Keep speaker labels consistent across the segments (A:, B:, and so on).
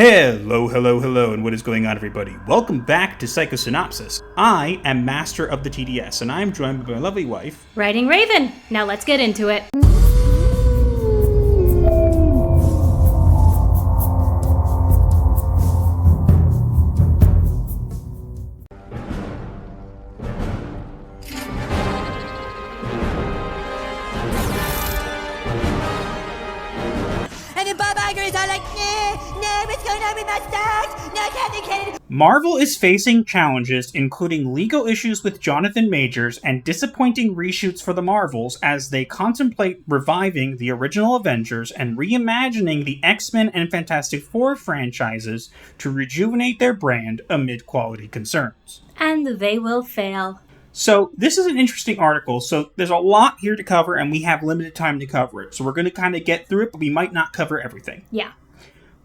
A: Hello, and what is going on, everybody? Welcome back to Psycho-Synopsis. I am Master of the TDS, and I am joined by my lovely wife,
B: WritingRaven. Now let's get into it.
A: Marvel is facing challenges including legal issues with Jonathan Majors and disappointing reshoots for the Marvels as they contemplate reviving the original Avengers and reimagining the X-Men and Fantastic Four franchises to rejuvenate their brand amid quality concerns.
B: And they will fail.
A: So this is an interesting article, so there's a lot here to cover and we have limited time to cover it. So we're going to kind of get through it, but we might not cover everything.
B: Yeah.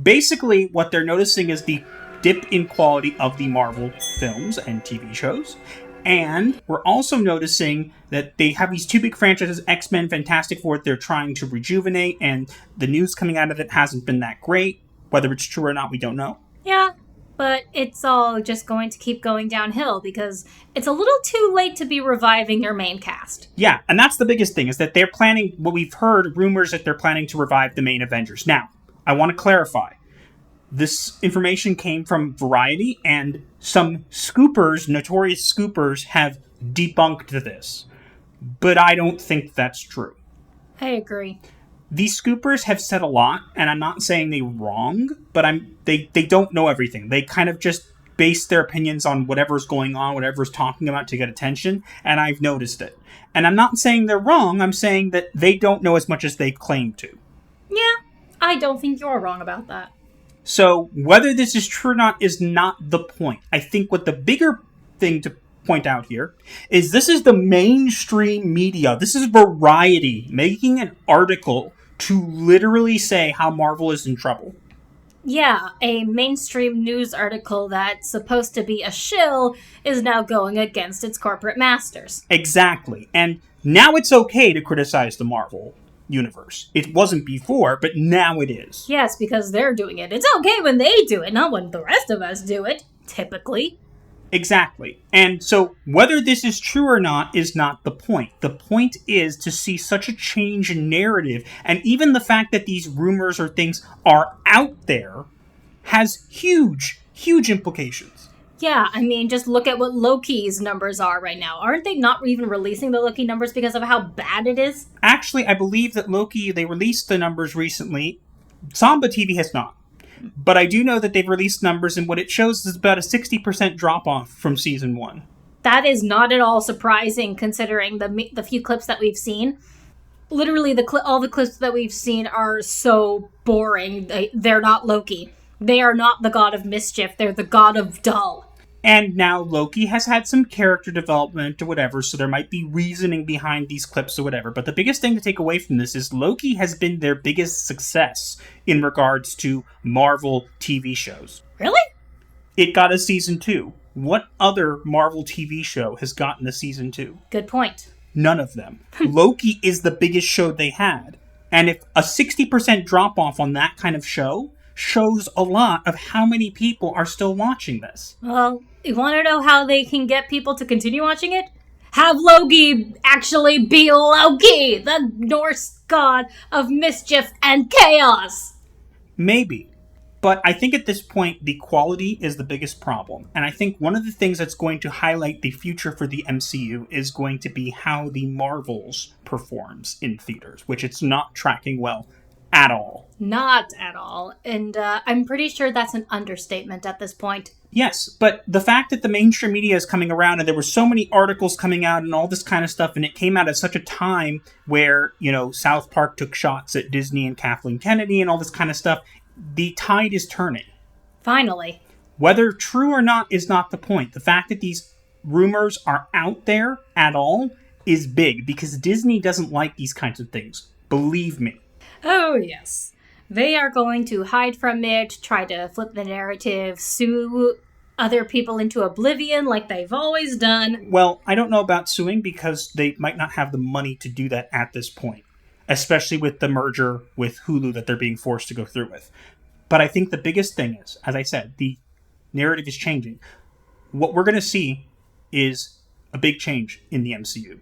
A: Basically, what they're noticing is the dip in quality of the Marvel films and TV shows. And we're also noticing that they have these two big franchises, X-Men, Fantastic Four, they're trying to rejuvenate, and the news coming out of it hasn't been that great. Whether it's true or not, we don't know.
B: Yeah, but it's all just going to keep going downhill because it's a little too late to be reviving your main cast.
A: Yeah, and that's the biggest thing, is that they're planning, what we've heard, rumors that they're planning to revive the main Avengers. Now, I want to clarify. This information came from Variety, and some scoopers, notorious scoopers, have debunked this. But I don't think that's true.
B: I agree.
A: These scoopers have said a lot, and I'm not saying they're wrong, but they don't know everything. They kind of just base their opinions on whatever's going on, whatever's talking about to get attention, and I've noticed it. And I'm not saying they're wrong, I'm saying that they don't know as much as they claim to.
B: Yeah, I don't think you're wrong about that.
A: So, whether this is true or not is not the point. I think what the bigger thing to point out here is this is the mainstream media. This is Variety making an article to literally say how Marvel is in trouble.
B: Yeah, a mainstream news article that's supposed to be a shill is now going against its corporate masters.
A: Exactly. And now it's okay to criticize the Marvel universe. It wasn't before, but now it is.
B: Yes, because they're doing it. It's okay when they do it, not when the rest of us do it, typically.
A: Exactly. And so whether this is true or not is not the point. The point is to see such a change in narrative, and even the fact that these rumors or things are out there has huge implications.
B: Yeah, I mean, just look at what Loki's numbers are right now. Aren't they not even releasing the Loki numbers because of how bad it is?
A: Actually, I believe that Loki, they released the numbers recently. Samba TV has not. But I do know that they've released numbers, and what it shows is about a 60% drop-off from season 1.
B: That is not at all surprising, considering the few clips that we've seen. Literally, all the clips that we've seen are so boring. They're not Loki. They are not the god of mischief. They're the god of dull.
A: And now Loki has had some character development or whatever, so there might be reasoning behind these clips or whatever. But the biggest thing to take away from this is Loki has been their biggest success in regards to Marvel TV shows.
B: Really?
A: It got a season 2. What other Marvel TV show has gotten a season 2?
B: Good point.
A: None of them. Loki is the biggest show they had. And if a 60% drop-off on that kind of show shows a lot of how many people are still watching this.
B: Well, you want to know how they can get people to continue watching it? Have Loki actually be Loki, the Norse god of mischief and chaos.
A: Maybe. But I think at this point, the quality is the biggest problem. And I think one of the things that's going to highlight the future for the MCU is going to be how the Marvels performs in theaters, which it's not tracking well at all.
B: Not at all. And I'm pretty sure that's an understatement at this point.
A: Yes, but the fact that the mainstream media is coming around and there were so many articles coming out and all this kind of stuff, and it came out at such a time where, South Park took shots at Disney and Kathleen Kennedy and all this kind of stuff, the tide is turning.
B: Finally.
A: Whether true or not is not the point. The fact that these rumors are out there at all is big, because Disney doesn't like these kinds of things. Believe me.
B: Oh, yes. They are going to hide from it, try to flip the narrative, sue other people into oblivion like they've always done.
A: Well, I don't know about suing because they might not have the money to do that at this point, especially with the merger with Hulu that they're being forced to go through with. But I think the biggest thing is, as I said, the narrative is changing. What we're going to see is a big change in the MCU.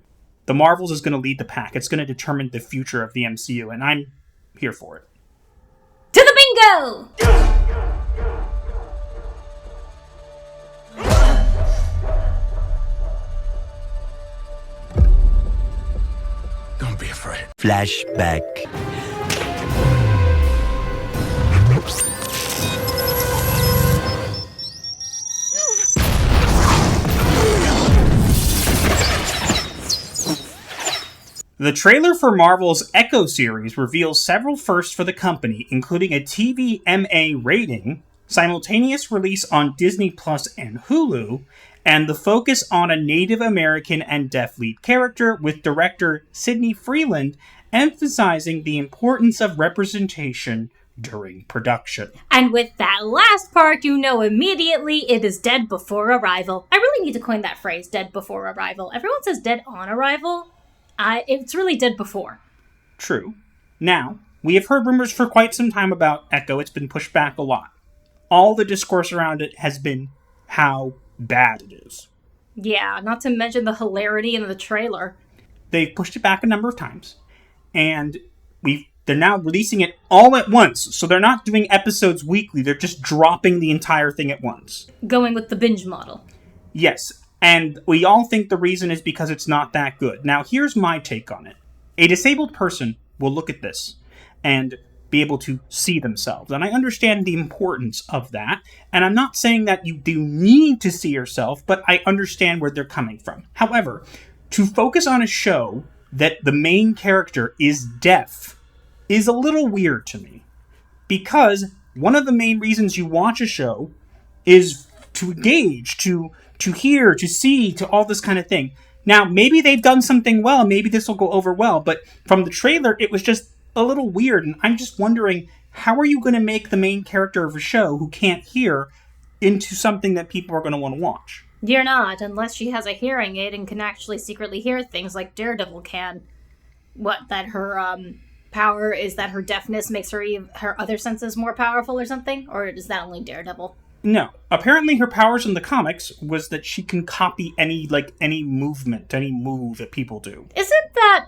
A: The Marvels is going to lead the pack. It's going to determine the future of the MCU, and I'm here for it.
B: To the bingo!
C: Don't be afraid.
D: Flashback.
A: The trailer for Marvel's Echo series reveals several firsts for the company, including a TV MA rating, simultaneous release on Disney Plus and Hulu, and the focus on a Native American and deaf lead character, with director Sidney Freeland emphasizing the importance of representation during production.
B: And with that last part, you know immediately it is dead before arrival. I really need to coin that phrase, dead before arrival. Everyone says dead on arrival. It's really dead before.
A: True. Now, we have heard rumors for quite some time about Echo. It's been pushed back a lot. All the discourse around it has been how bad it is.
B: Yeah, not to mention the hilarity in the trailer.
A: They've pushed it back a number of times. And they're now releasing it all at once. So they're not doing episodes weekly. They're just dropping the entire thing at once.
B: Going with the binge model.
A: Yes. And we all think the reason is because it's not that good. Now, here's my take on it. A disabled person will look at this and be able to see themselves. And I understand the importance of that. And I'm not saying that you do need to see yourself, but I understand where they're coming from. However, to focus on a show that the main character is deaf is a little weird to me. Because one of the main reasons you watch a show is to engage, to hear, to see, to all this kind of thing. Now, maybe they've done something well, maybe this will go over well, but from the trailer, it was just a little weird, and I'm just wondering, how are you going to make the main character of a show who can't hear into something that people are going to want to watch?
B: You're not, unless she has a hearing aid and can actually secretly hear things like Daredevil can. What, that her power is that her deafness makes her other senses more powerful or something? Or is that only Daredevil?
A: No. Apparently her powers in the comics was that she can copy any movement, any move that people do.
B: Isn't that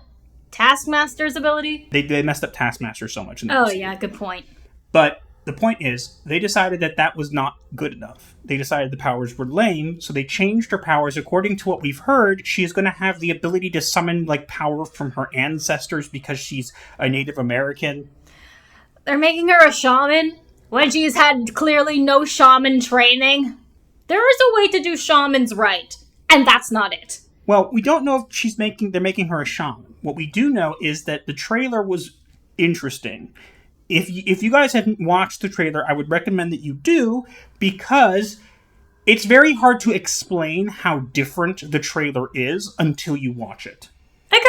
B: Taskmaster's ability?
A: They messed up Taskmaster so much in the
B: Oh,
A: MCU.
B: yeah, good point.
A: But the point is, they decided that was not good enough. They decided the powers were lame, so they changed her powers. According to what we've heard, she is going to have the ability to summon, power from her ancestors because she's a Native American.
B: They're making her a shaman when she's had clearly no shaman training. There is a way to do shamans right, and that's not it.
A: Well, we don't know if they're making her a shaman. What we do know is that the trailer was interesting. If you guys haven't watched the trailer, I would recommend that you do, because it's very hard to explain how different the trailer is until you watch it.
B: Echo.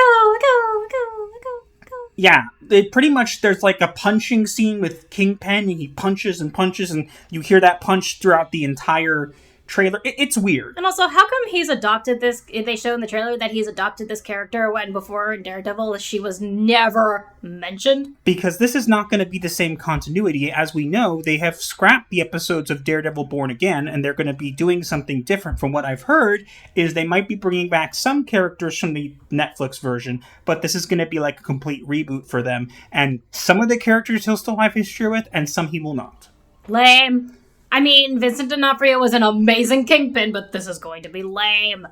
A: Yeah, pretty much there's a punching scene with Kingpin, and he punches, and you hear that punch throughout the entire trailer. It's weird.
B: And also, how come he's adopted this? They show in the trailer that he's adopted this character when before in Daredevil she was never mentioned?
A: Because this is not going to be the same continuity. As we know, they have scrapped the episodes of Daredevil Born Again, and they're going to be doing something different. From what I've heard, is they might be bringing back some characters from the Netflix version, but this is going to be a complete reboot for them. And some of the characters he'll still have history with, and some he will not.
B: Lame. I mean, Vincent D'Onofrio was an amazing Kingpin, but this is going to be lame.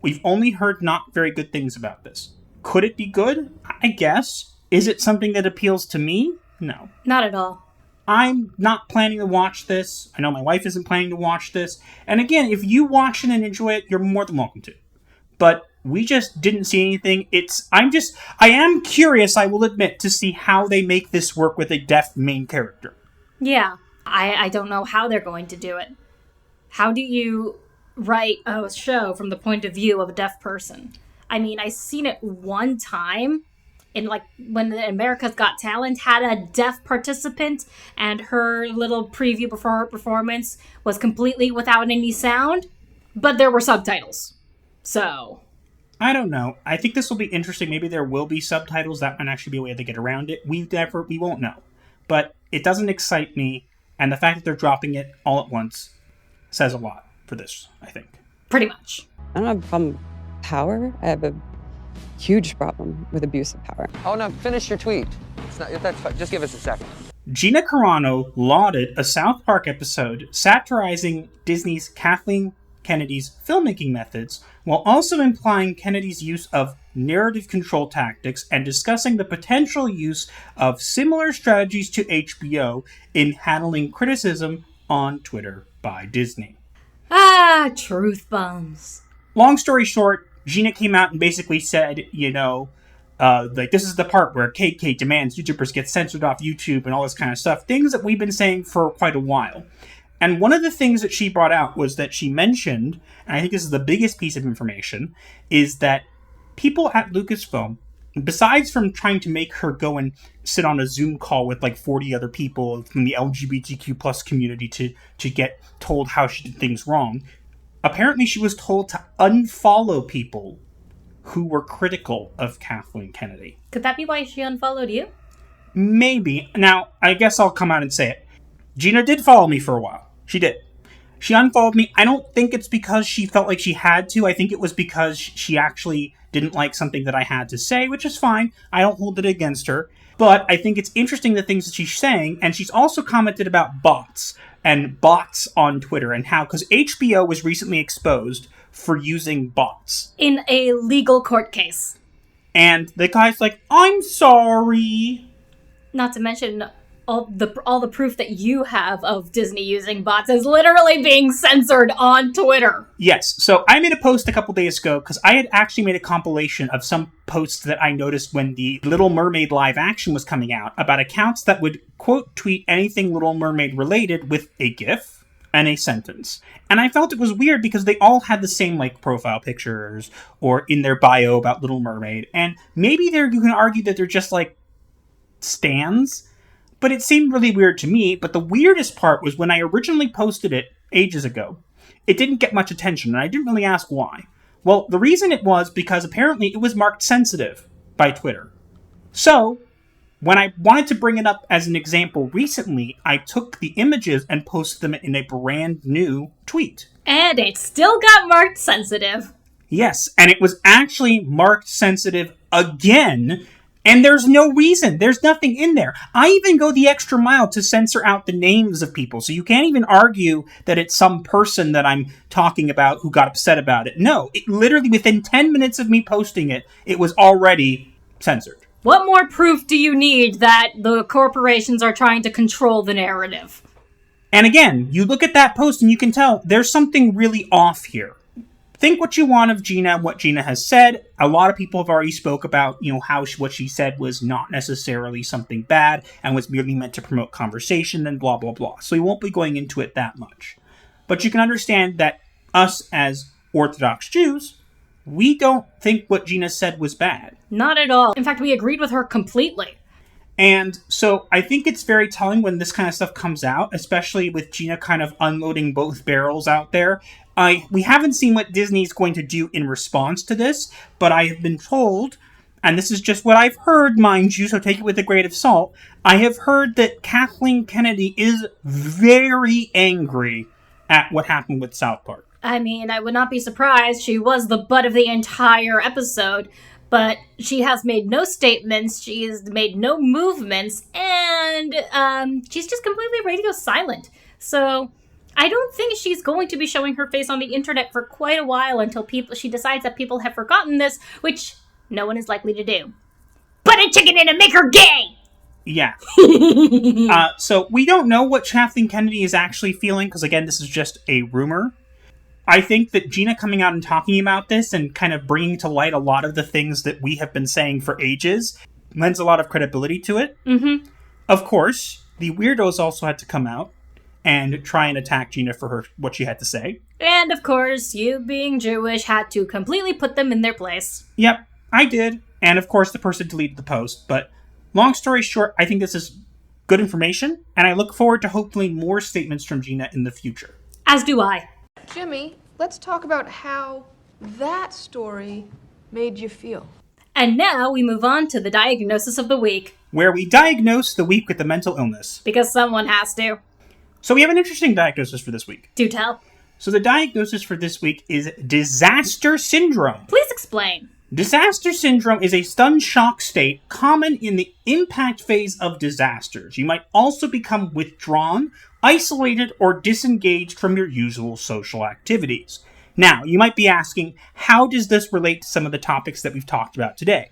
A: We've only heard not very good things about this. Could it be good? I guess. Is it something that appeals to me? No.
B: Not at all.
A: I'm not planning to watch this. I know my wife isn't planning to watch this. And again, if you watch it and enjoy it, you're more than welcome to. But we just didn't see anything. I am curious, I will admit, to see how they make this work with a deaf main character.
B: Yeah. I don't know how they're going to do it. How do you write a show from the point of view of a deaf person? I mean, I've seen it one time in when America's Got Talent had a deaf participant, and her little preview before her performance was completely without any sound, but there were subtitles. So
A: I don't know. I think this will be interesting. Maybe there will be subtitles. That might actually be a way to get around it. We won't know. But it doesn't excite me And the fact that they're dropping it all at once says a lot for this, I think.
B: Pretty much.
D: I don't have a problem with power. I have a huge problem with abuse of power.
E: Oh, no, finish your tweet. That's fine. Just give us a second.
A: Gina Carano lauded a South Park episode satirizing Disney's Kathleen Kennedy's filmmaking methods, while also implying Kennedy's use of narrative control tactics and discussing the potential use of similar strategies to HBO in handling criticism on Twitter by Disney.
B: Ah, truth bombs.
A: Long story short, Gina came out and basically said, this is the part where KK demands YouTubers get censored off YouTube and all this kind of stuff. Things that we've been saying for quite a while. And one of the things that she brought out was that she mentioned, and I think this is the biggest piece of information, is that people at Lucasfilm, besides from trying to make her go and sit on a Zoom call with like 40 other people from the LGBTQ plus community to get told how she did things wrong, apparently she was told to unfollow people who were critical of Kathleen Kennedy.
B: Could that be why she unfollowed you?
A: Maybe. Now, I guess I'll come out and say it. Gina did follow me for a while. She did. She unfollowed me. I don't think it's because she felt like she had to. I think it was because she actually didn't like something that I had to say, which is fine. I don't hold it against her. But I think it's interesting the things that she's saying, and she's also commented about bots and bots on Twitter and how, because HBO was recently exposed for using bots.
B: In a legal court case.
A: And the guy's like, I'm sorry.
B: Not to mention all the proof that you have of Disney using bots is literally being censored on Twitter.
A: Yes. So I made a post a couple days ago because I had actually made a compilation of some posts that I noticed when the Little Mermaid live action was coming out about accounts that would, quote, tweet anything Little Mermaid related with a GIF and a sentence. And I felt it was weird because they all had the same, like, profile pictures or in their bio about Little Mermaid. And maybe you can argue that they're just, like, stans. But it seemed really weird to me. But the weirdest part was when I originally posted it ages ago, it didn't get much attention, and I didn't really ask why. Well, the reason it was because apparently it was marked sensitive by Twitter. So, when I wanted to bring it up as an example recently, I took the images and posted them in a brand new tweet.
B: And it still got marked sensitive.
A: Yes, and it was actually marked sensitive again. And there's no reason. There's nothing in there. I even go the extra mile to censor out the names of people. So you can't even argue that it's some person that I'm talking about who got upset about it. No, it literally within 10 minutes of me posting it, it was already censored.
B: What more proof do you need that the corporations are trying to control the narrative?
A: And again, you look at that post and you can tell there's something really off here. Think what you want of Gina and what Gina has said. A lot of people have already spoke about, how what she said was not necessarily something bad and was merely meant to promote conversation and blah, blah, blah. So we won't be going into it that much. But you can understand that us as Orthodox Jews, we don't think what Gina said was bad.
B: Not at all. In fact, we agreed with her completely.
A: And so I think it's very telling when this kind of stuff comes out, especially with Gina kind of unloading both barrels out there. We haven't seen what Disney's going to do in response to this, but I have been told, and this is just what I've heard, mind you, so take it with a grain of salt, I have heard that Kathleen Kennedy is very angry at what happened with South Park.
B: I mean, I would not be surprised. She was the butt of the entire episode, but she has made no statements, she has made no movements, and she's just completely radio silent. So I don't think she's going to be showing her face on the internet for quite a while until she decides that people have forgotten this, which no one is likely to do. Put a chicken in and make her gay!
A: Yeah. So we don't know what Kathleen Kennedy is actually feeling, because again, this is just a rumor. I think that Gina coming out and talking about this and kind of bringing to light a lot of the things that we have been saying for ages lends a lot of credibility to it.
B: Mm-hmm.
A: Of course, the weirdos also had to come out and try and attack Gina for what she had to say.
B: And of course, you being Jewish had to completely put them in their place.
A: Yep, I did. And of course, the person deleted the post. But long story short, I think this is good information, and I look forward to hopefully more statements from Gina in the future.
B: As do I.
F: Jimmy, let's talk about how that story made you feel.
B: And now we move on to the diagnosis of the week.
A: Where we diagnose the week with the mental illness.
B: Because someone has to.
A: So we have an interesting diagnosis for this week.
B: Do tell.
A: So the diagnosis for this week is disaster syndrome.
B: Please explain.
A: Disaster syndrome is a stun shock state common in the impact phase of disasters. You might also become withdrawn, isolated, or disengaged from your usual social activities. Now, you might be asking, how does this relate to some of the topics that we've talked about today?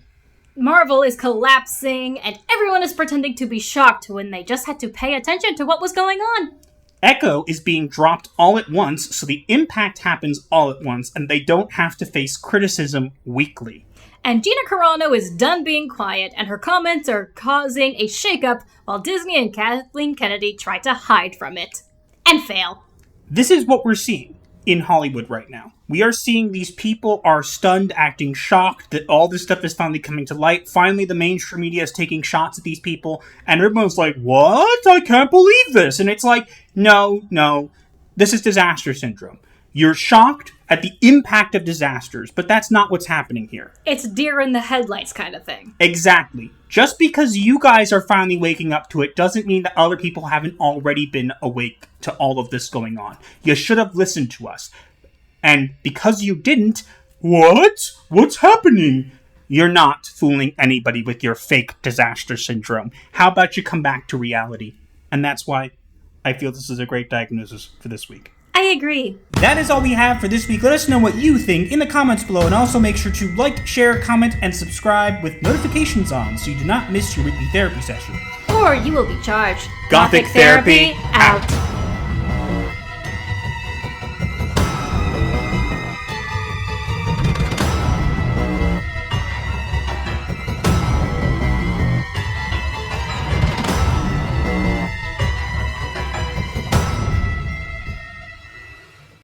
B: Marvel is collapsing, and everyone is pretending to be shocked when they just had to pay attention to what was going on.
A: Echo is being dropped all at once, so the impact happens all at once, and they don't have to face criticism weekly.
B: And Gina Carano is done being quiet, and her comments are causing a shakeup while Disney and Kathleen Kennedy try to hide from it. And fail.
A: This is what we're seeing in Hollywood right now. We are seeing these people are stunned, acting shocked that all this stuff is finally coming to light. Finally, the mainstream media is taking shots at these people, and everyone's like, what? I can't believe this. And it's like, no, this is disaster syndrome. You're shocked at the impact of disasters, but that's not what's happening here.
B: It's deer in the headlights kind of thing.
A: Exactly. Just because you guys are finally waking up to it doesn't mean that other people haven't already been awake to all of this going on. You should have listened to us. And because you didn't, what? What's happening? You're not fooling anybody with your fake disaster syndrome. How about you come back to reality? And that's why I feel this is a great diagnosis for this week.
B: I agree.
A: That is all we have for this week. Let us know what you think in the comments below, and also make sure to like, share, comment, and subscribe with notifications on so you do not miss your weekly therapy session.
B: Or you will be charged.
A: Gothic Therapy out.